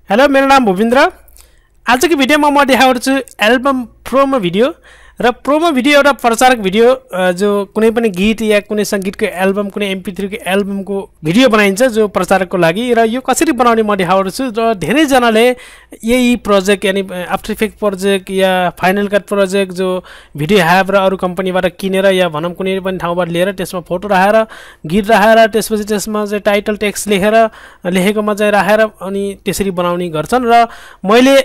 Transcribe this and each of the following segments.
Hello मेरो नाम भूपेन्द्र। आजको भिडियोमा म देखाउँछु एल्बम प्रोमो भिडियो र प्रोमो भिडियो एउटा प्रचारक भिडियो जो कुनै पनि गीत या कुनै संगीतको एल्बम कुनै MP3 को एल्बमको भिडियो बनाइन्छ जो प्रचारकको लागि र यो कसरी बनाउने म देखाउँछु र धेरै जनाले यही प्रोजेक्ट यानी आफ्टर इफेक्ट प्रोजेक्ट या फाइनल कट प्रोजेक्ट जो भिडियो ह्याब र अरु कम्पनीबाट किनेर या भनौं कुनै पनि ठाउँबाट लिएर त्यसमा फोटो राखेर गीत राखेर त्यसपछि त्यसमा चाहिँ टाइटल टेक्स्ट लेखेकोमा चाहिँ राखेर अनि त्यसरी बनाउने गर्छन् र मैले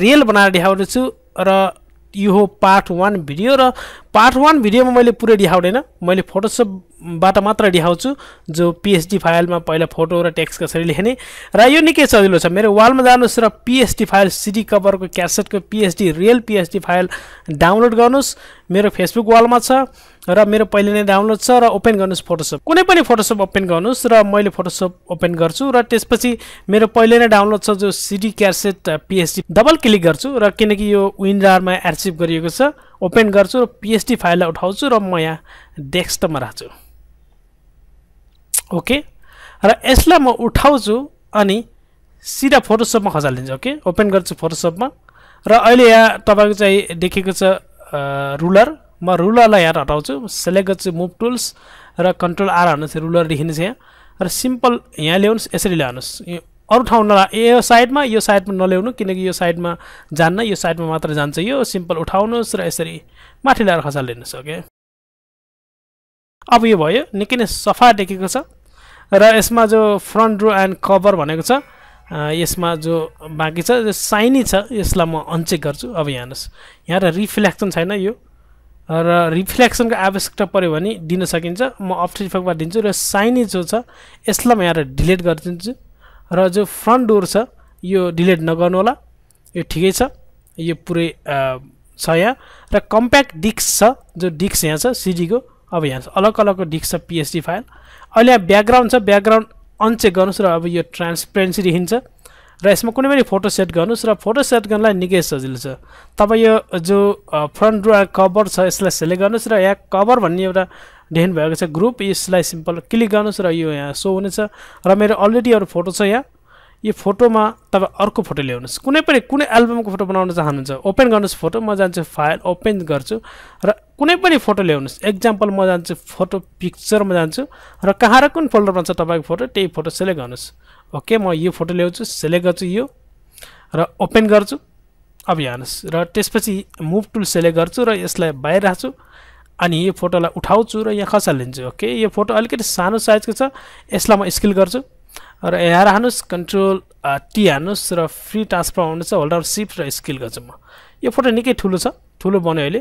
रियल बनाएर देखाउँछु र यो हो पार्ट 1 भिडियो र पार्ट 1 भिडियोमा मैले पुरै देखाउँदैन, मैले फोटोशपबाट मात्र देखाउँछु जो PSD फाइलमा पहिला फोटो र टेक्स्ट कसरी लेख्ने र यो निकै सजिलो छ। मेरो वालमा जानुस् र PSD file CD कभरको क्यासेटको PSD real PSD file download गर्नुस्। मेरो फेसबुक वालमा छ र मेरो पहिले नै डाउनलोड छ र ओपन गर्नुस् फोटोशप। कुनै पनि फोटोशप ओपन गर्नुस् र मैले फोटोशप ओपन गर्छु र त्यसपछि मेरो पहिले नै डाउनलोड छ जो CD cassette PSD double click गर्छु र किनकि यो विन्डोमा आर्चिभ गरिएको छ ओपन गर्छु र PSD फाइललाई उठाउँछु र म यहाँ डेस्कटपमा राख्छु। ओके र यसलाई म उठाउँछु अनि सिधा फोटोशपमा खसालिदिन्छु। ओके ओपन गर्छु फोटोशपमा र अहिले यहाँ तपाईको चाहिँ देखेको छ रुलर, म रुलरलाई यहाँ हटाउँछु, सिलेक्ट गर्छु मुभ टुल्स र कन्ट्रोल R हान्नुस्, रुलर देखिन्छ यहाँ र सिम्पल यहाँ ल्याउनुस्, यसरी ल्याउनुस्। अरु ठाउँ यो साइडमा नल्याउनु किनकि यो साइडमा जान्न, यो साइडमा मात्र जान्छ। यो सिम्पल उठाउनुस् र यसरी माथि ल्याएर खसालिदिनुस्। ओके अब यो भयो, निकै नै सफा देखेको छ र यसमा जो फ्रन्ट रो एन्ड कभर भनेको छ यसमा जो बाँकी छ जो साइनी छ यसलाई म अनचेक गर्छु। अब यहाँ हेर्नुस्, यहाँ र रिफ्लेक्सन छैन यो र रिफ्लेक्सनको आवश्यकता पर्यो भने दिन सकिन्छ, म आफ्टर इफेक्टबाट दिन्छु र साइनी जो छ यसलाई म यहाँ डिलिट गरिदिन्छु र जो फ्रन्ट डोर छ यो डिलिट नगर्नु होला, यो ठिकै छ, यो पुरै छ यहाँ र कम्प्याक्ट डिस्क छ जो डिस्क यहाँ छ CD को। अब यहाँ अलग अलगको डिस्क छ PSD फाइल। अहिले यहाँ ब्याकग्राउन्ड छ, ब्याकग्राउन्ड अनचेक गर्नुस् र अब यो ट्रान्सपेरेन्सी देखिन्छ र यसमा कुनै पनि फोटो सेट गर्नुस् र फोटो सेट गर्नलाई निकै सजिलो छ। तपाईँ यो जो फ्रन्ट रो कभर छ यसलाई सिलेक्ट गर्नुस् र यहाँ कभर भन्ने एउटा देख्नु भएको छ ग्रुप, यसलाई सिम्पल क्लिक गर्नुस् र यो यहाँ सो हुनेछ र मेरो अलरेडी अरु फोटो छ यहाँ। यो फोटोमा तपाईँ अर्को फोटो ल्याउनुस्, कुनै एल्बमको फोटो बनाउन चाहनुहुन्छ ओपन गर्नुस् फोटो, म जान्छु फाइल ओपन गर्छु र कुनै पनि फोटो ल्याउनुस्। एक्जाम्पल म जान्छु फोटो पिक्चरमा जान्छु र कहाँ र कुन फोल्डरमा छ तपाईको फोटो त्यही फोटो सिलेक्ट गर्नुस्। ओके म यो फोटो ल्याउँछु, सिलेक्ट गर्छु यो र ओपन गर्छु। अब हेर्नुस् र त्यसपछि मुभ टुल सिलेक्ट गर्छु र यसलाई बाहिर राख्छु अनि यो फोटोलाई उठाउँछु र यहाँ खसालिदिन्छु। ओके यो फोटो अलिकति सानो साइजको छ, यसलाई म स्केल गर्छु र यहाँ राख्नुस्, कन्ट्रोल T हान्नुस् र फ्री ट्रान्सफर हुनेछ, होल्ड डाउन शिफ्ट र स्केल गर्छु म। यो फोटो निकै ठुलो छ, ठुलो बन्यो अहिले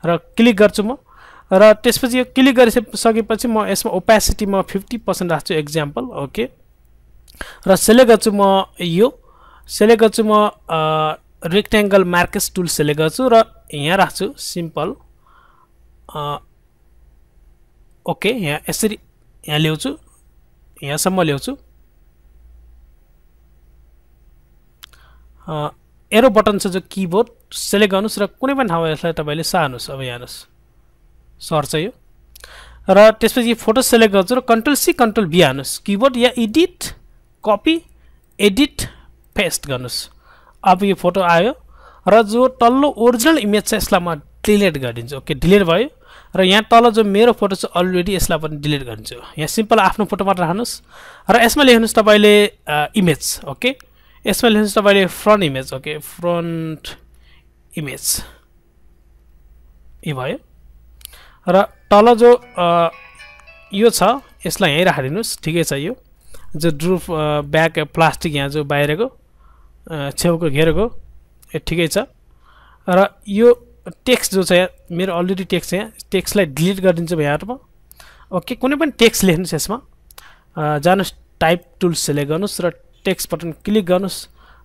र क्लिक गर्छु म र त्यसपछि यो क्लिक गरिसकेपछि म यसमा ओपेसिटी म 50% राख्छु एक्जाम्पल। ओके र सिलेक्ट गर्छु म यो, सिलेक्ट गर्छु म रेक्टेंगल मार्कर्स टुल सिलेक्ट गर्छु र यहाँ राख्छु सिम्पल। ओके यहाँ यसरी यहाँ ल्याउँछु, यहाँसम्म ल्याउँछु। एरो बटन छ जो किबोर्ड सिलेक्ट गर्नुस् र कुनै पनि ठाउँमा यसलाई तपाईले सार्नुस्। अब यहाँ हेर्नुस् सर्च यो र त्यसपछि फोटो सिलेक्ट गर्छु र कन्ट्रोल C कन्ट्रोल V हान्नुस्, किबोर्ड या एडिट कपी एडिट पेस्ट गर्नुस्। अब यो फोटो आयो र जो तल्लो ओरिजिनल इमेज छ यसलाई म डिलिट गरिदिन्छु। ओके डिलिट भयो र यहाँ तल जो मेरो फोटो छ अलरेडी यसलाई पनि डिलिट गरिदिन्छु। यहाँ सिम्पल आफ्नो फोटो मात्र राख्नुस् र यसमा लेख्नुस् तपाईले इमेज। ओके यसमा लेख्नुस् तपाईले front image. Okay front image यो भयो र तल जो यो छ यसलाई यही राखिदिनुस्, ठिकै छ। यो जो ड्रुप ब्याक प्लास्टिक यहाँ जो बाहिरको छेउको घेरको ठिकै छ र यो टेक्स्ट जो छ यहाँ मेरो अलरेडी टेक्स्ट यहाँ टेक्स्टलाई डिलिट गरिदिन्छु यहाँमा। ओके कुनै पनि टेक्स्ट लेख्नुस्, यसमा जानुस् टाइप टुल सिलेक्ट गर्नुस् र टेक्स्ट बटन क्लिक गर्नुस्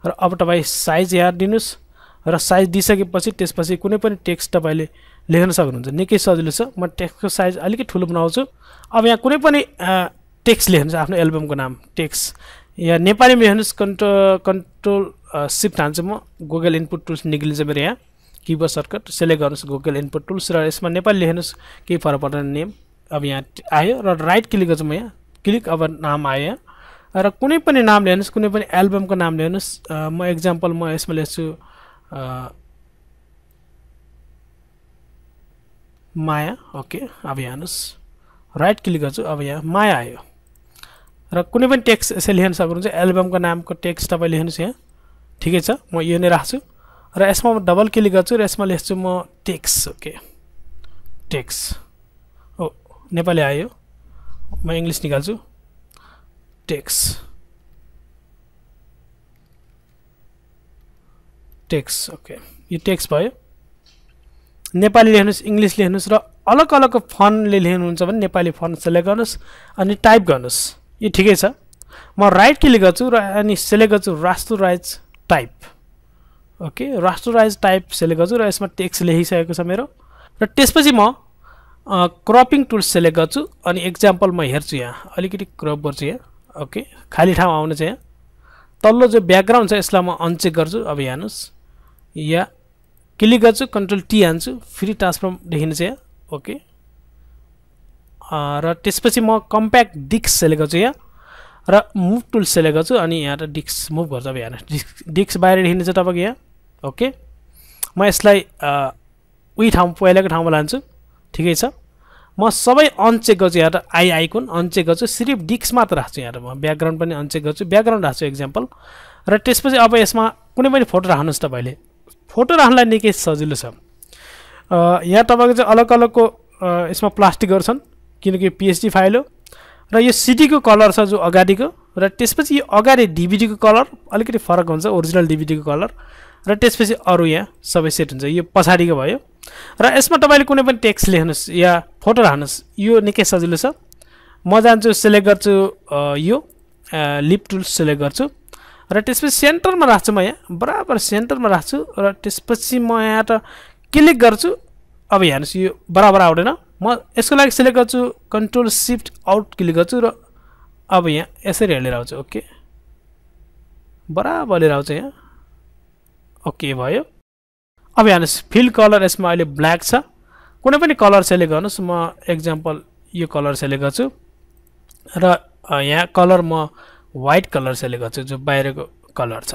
र अब तपाईँ साइज यहाँ दिनुस् र साइज दिइसकेपछि त्यसपछि कुनै पनि टेक्स्ट तपाईले लेख्न सक्नुहुन्छ। निकै सजिलो छ, म टेक्स्टको साइज अलिकति ठुलो बनाउँछु। अब यहाँ कुनै पनि टेक्स्ट लेख्नुस्, आफ्नो एल्बमको नाम टेक्स्ट यहाँ नेपालीमा लेख्नुस्, कन्ट्रोल शिफ्ट हान्छु म, गुगल इनपुट टुल्स निक्लिन्छ मेरो यहाँ किबोर्ड सर्टकट सिलेक्ट गर्नुस् गुगल इनपुट टुल्स र यसमा नेपाली लेख्नुस्, केही फरक पर्दैन नेम। अब यहाँ आयो र राइट क्लिक गर्छु म यहाँ क्लिक, अब नाम आयो यहाँ र कुनै पनि नाम लिनुहोस् कुनै पनि एल्बमको नाम लिनुहोस् म एक्जाम्पल म यसमा लेख्छु माया ओके अब यहाँ हेर्नुहोस् राइट क्लिक गर्छु अब यहाँ माया आयो र कुनै पनि टेक्स्ट यसै लेख्न सक्नुहुन्छ एल्बमको नामको टेक्स्ट तपाईँ लेख्नुहोस् यहाँ ठिकै छ म यो नै राख्छु र यसमा म डबल क्लिक गर्छु र यसमा लेख्छु म टेक्स्ट ओके टेक्स्ट ओ नेपाली आयो म इङ्ग्लिस निकाल्छु टेक्स्ट टेक्स्ट ओके यो टेक्स्ट भयो नेपाली लेख्नुहोस् इङ्ग्लिस लेख्नुहोस् र अलग अलगको फन्टले लेख्नुहुन्छ भने नेपाली फन्ट सेलेक्ट गर्नुहोस् अनि टाइप गर्नुहोस् यो ठिकै छ म राइट क्लिक गर्छु र अनि सेलेक्ट गर्छु rasterise type okay rasterise type select गर्छु र यसमा टेक्स्ट लेखिसकेको छ मेरो र त्यसपछि म क्रपिङ टुल सेलेक्ट गर्छु अनि एक्जाम्पल म हेर्छु यहाँ अलिकति क्रप गर्छु यहाँ ओके खाली ठाउँ आउनु छ यहाँ तल्लो जो ब्याकग्राउन्ड छ यसलाई म अनचेक गर्छु अब यहाँ हेर्नुहोस् या क्लिक गर्छु कन्ट्रोल टी हान्छु फ्री ट्रान्सफर्म देखिन्छ यहाँ ओके र त्यसपछि म कम्प्याक्ट डिस्क सेलेक्ट गर्छु यहाँ र मुभ टुल सेलेक्ट गर्छु अनि यहाँ त डिस्क मुभ गर्छु अब यहाँ डिस्क बाहिर देखिन्छ तपाईँको यहाँ ओके म यसलाई उही ठाउँ पहिलाको ठाउँमा लान्छु ठिकै छ म सबै अनचेक गर्छु यहाँ त आइकन अनचेक गर्छु सिर्फ डिस्क मात्र राख्छु यहाँ त म ब्याकग्राउन्ड पनि अनचेक गर्छु ब्याकग्राउन्ड राख्छु एक्जाम्पल र त्यसपछि अब यसमा कुनै पनि फोटो राख्नुहोस् तपाईँले फोटो राख्नलाई निकै सजिलो छ यहाँ तपाईँको चाहिँ अलग अलगको यसमा प्लास्टिकहरू छन् किनकि पिएचडी फाइल हो र यो सिडीको कलर छ जो अगाडिको र त्यसपछि यो अगाडि डिभिडीको कलर अलिकति फरक हुन्छ ओरिजिनल डिभिडीको कलर र त्यसपछि अरू यहाँ सबै सेट हुन्छ यो पछाडिको भयो र यसमा तपाईँले कुनै पनि टेक्स्ट लेख्नुहोस् या फोटो राख्नुहोस् यो निकै सजिलो छ म जान्छु सेलेक्ट गर्छु यो लिप टुल सेलेक्ट गर्छु र त्यसपछि सेन्टरमा राख्छु म यहाँ बराबर सेन्टरमा राख्छु र त्यसपछि म यहाँ त क्लिक गर्छु अब यहाँ हेर्नुहोस् यो बराबर आउँदैन म यसको लागि सेलेक्ट गर्छु कन्ट्रोल सिफ्ट आउट क्लिक गर्छु र अब यहाँ यसरी लिएर आउँछु ओके बराबर लिएर आउँछ यहाँ ओके भयो अब यहाँ हेर्नुहोस् फिल कलर यसमा अहिले ब्ल्याक छ कुनै पनि कलर सेलेक्ट गर्नुहोस् म एक्जाम्पल यो कलर सेलेक्ट गर्छु र यहाँ कलर म व्हाइट कलर सेलेक्ट गर्छु जो बाहिरको कलर छ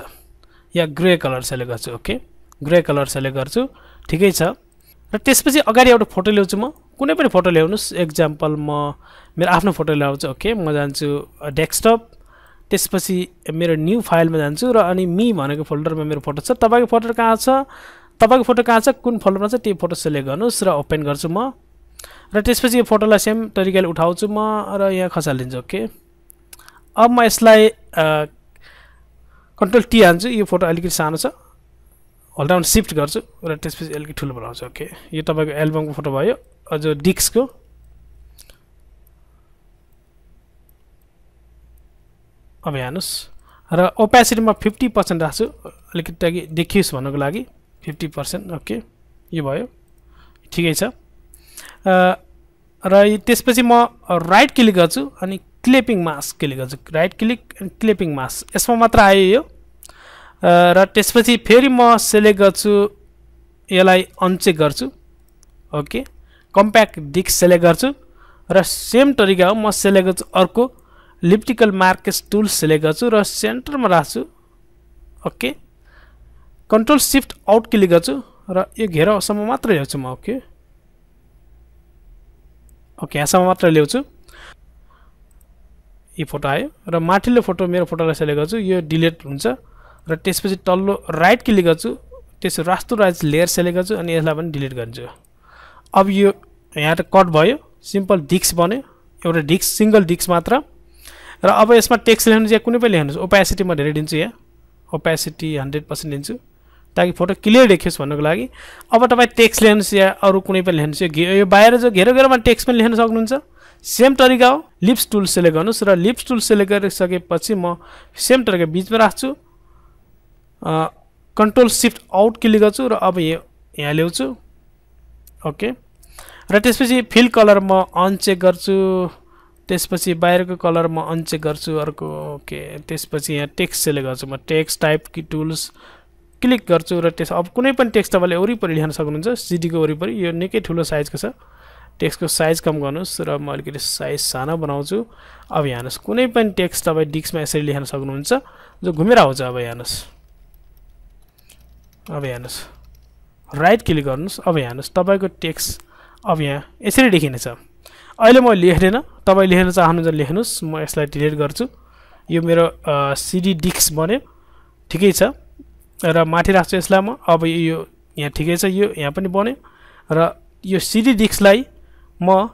या ग्रे कलर सेलेक्ट गर्छु ओके ग्रे कलर सेलेक्ट गर्छु ठिकै छ र त्यसपछि अगाडि एउटा फोटो ल्याउँछु म कुनै पनि फोटो ल्याउनुहोस् एक्जाम्पल म मेरो आफ्नो फोटो ल्याउँछु ओके म जान्छु डेस्कटप त्यसपछि मेरो न्यू फाइलमा जान्छु र अनि मी भनेको फोल्डरमा मेरो फोटो छ तपाईँको फोटो कहाँ छ कुन फोल्डरमा छ त्यो फोटो सेलेक्ट गर्नुहोस् र ओपन गर्छु म र त्यसपछि यो फोटोलाई सेम तरिकाले उठाउँछु म र यहाँ खसालिदिन्छु ओके अब म यसलाई कन्ट्रोल टी हान्छु यो फोटो अलिकति सानो छ होल्ड डाउन सिफ्ट गर्छु र त्यसपछि अलिकति ठुलो बनाउँछु ओके यो तपाईँको एल्बमको फोटो भयो जो डिस्कको अब हेर्नुहोस् र ओपेसिटी म 50% राख्छु अलिकति ताकि देखियोस् भन्नको लागि 50% ओके यो भयो ठिकै छ र त्यसपछि म राइट क्लिक गर्छु अनि क्लिपिङ मास्क क्लिक गर्छु राइट क्लिक अनि क्लिपिङ मास्क यसमा मात्र आयो यो र त्यसपछि फेरि म सेलेक्ट गर्छु यसलाई अनचेक गर्छु ओके कम्प्याक्ट डिस्क सेलेक्ट गर्छु र सेम तरिका हो म सेलेक्ट गर्छु अर्को लिप्टिकल मार्केस टुल सेलेक्ट गर्छु र सेन्टरमा राख्छु okay control shift out click गर्छु र यो घेरासम्म मात्र ल्याउँछु म ओके ओके यहाँसम्म मात्र ल्याउँछु यो फोटो आयो र माथिल्लो फोटो मेरो फोटोलाई सेलेक्ट गर्छु यो डिलिट हुन्छ र त्यसपछि तल्लो राइट क्लिक गर्छु त्यसो रास्टराइज लेयर सेलेक्ट गर्छु अनि यसलाई पनि डिलिट गर्छु अब यो यहाँ त कट भयो सिम्पल डिस्क बन्यो एउटा डिस्क सिंगल डिस्क मात्र र अब यसमा टेक्स्ट लेख्नुहोस् या कुनै पनि लेख्नुहोस् ओपेसिटी म धेरै दिन्छु यहाँ ओपेसिटी 100% दिन्छु ताकि फोटो क्लियर देखियोस् भन्नको लागि अब तपाईँ टेक्स्ट लेख्नुहोस् या अरू कुनै पनि लेख्नुहोस् यो बाहिर जो घेरोमा टेक्स्ट पनि लेख्न सक्नुहुन्छ सेम तरिका हो लिप्स टुल सेलेक्ट गर्नुहोस् र लिप्स टुल सेलेक्ट गरिसकेपछि म सेम तरिका बिचमा राख्छु कन्ट्रोल सिफ्ट आउट क्लिक गर्छु र अब यहाँ ल्याउँछु ओके र त्यसपछि फिल कलर म अनचेक गर्छु त्यसपछि बाहिरको कलर म अनचेक गर्छु अर्को ओके त्यसपछि यहाँ टेक्स्ट सेलेक्ट गर्छु म टेक्स्ट टाइप कि टुल्स क्लिक गर्छु र अब कुनै पनि टेक्स्ट तपाईँले वरिपरि लेख्न सक्नुहुन्छ सिडीको वरिपरि यो निकै ठुलो साइजको छ टेक्स्टको साइज कम गर्नुस् र म अलिकति साइज सानो बनाउँछु अब यहाँ हेर्नुस् कुनै पनि टेक्स्ट तपाईँ डिस्कमा यसरी लेख्न सक्नुहुन्छ जो घुमेर आउँछ अब यहाँ हेर्नुस् अब यहाँ हेर्नुस् राइट क्लिक गर्नुस् अब यहाँ हेर्नुस् तपाईको टेक्स्ट अब यहाँ यसरी देखिनेछ अहिले म लेख्दैन तपाईँ लेख्न चाहनुहुन्छ लेख्नुस् म यसलाई डिलिट गर्छु यो मेरो सिडी डिस्क बन्यो ठिकै छ र माथि राख्छु यसलाई म अब यो यहाँ ठिकै छ यो यहाँ पनि बन्यो र यो सिडी डिस्कलाई म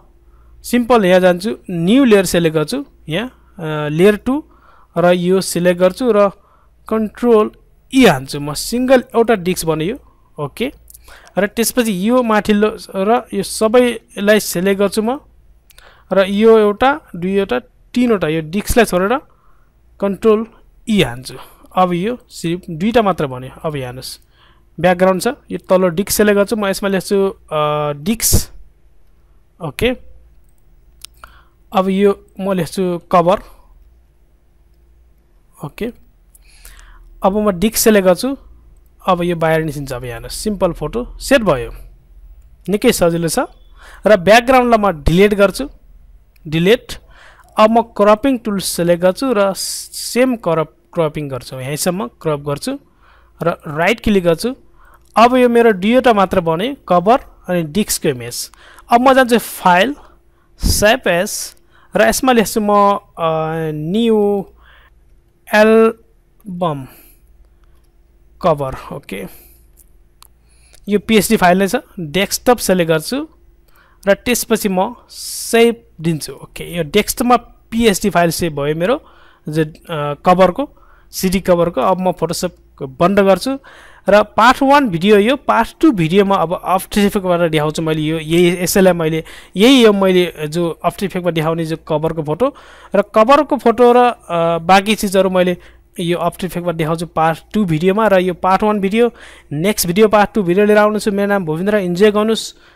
सिम्पल यहाँ जान्छु न्यू लेयर सेलेक्ट गर्छु यहाँ लेयर 2 र यो सिलेक्ट गर्छु र कन्ट्रोल ई हान्छु म सिंगल एउटा डिस्क बन्यो ओके र त्यसपछि यो माथिल्लो र यो सबैलाई सिलेक्ट गर्छु म र यो एउटा दुईवटा तीनवटा यो डिस्कलाई छोडेर कन्ट्रोल ई हान्छु अब यो सिर्फ दुईटा मात्र बन्यो अब यहाँ हेर्नुस् ब्याकग्राउन्ड छ यो तल्लो डिस्क सेलेक्ट गर्छु म यसमा लेख्छु डिस्क ओके अब यो म लेख्छु कभर ओके अब म डिस्क सेलेक्ट गर्छु अब यो बाहिर निस्किन्छ अब यहाँ हेर्नुस् सिम्पल फोटो सेट भयो निकै सजिलो छ र ब्याकग्राउन्डलाई म डिलिट गर्छु डिलिट अब म क्रपिङ टुल सेलेक्ट गर्छु र सेम क्रपिङ गर्छु यहीँसम्म क्रप गर्छु र राइट क्लिक गर्छु अब यो मेरो दुईवटा मात्र बन्यो कभर अनि डिस्कको इमेज अब म जान्छु फाइल सेभ एज र यसमा लेख्छु म न्यू एल्बम कभर ओके यो पीएचडी फाइल नै छ डेस्कटप सेलेक्ट गर्छु र त्यसपछि म सेभ दिन्छु ओके यो डेस्कटपमा पीएचडी फाइल सेभ भयो मेरो जो कभरको सिडी कभरको अब म फोटोसप बन्द गर्छु र पार्ट 1 भिडियो यो पार्ट 2 भिडियोमा अब आफ्टर इफेक्टबाट देखाउँछु मैले यो यही यसैलाई मैले यही यो मैले जो आफ्टर इफेक्टमा देखाउने जो कभरको फोटो र कभरको फोटो र बाँकी चिजहरू मैले यो आफ्टर इफेक्टमा देखाउँछु पार्ट 2 भिडियोमा र यो part 1 video next video part 2 video लिएर आउनेछु मेरो नाम भूपेन्द्र इन्जोय गर्नुस्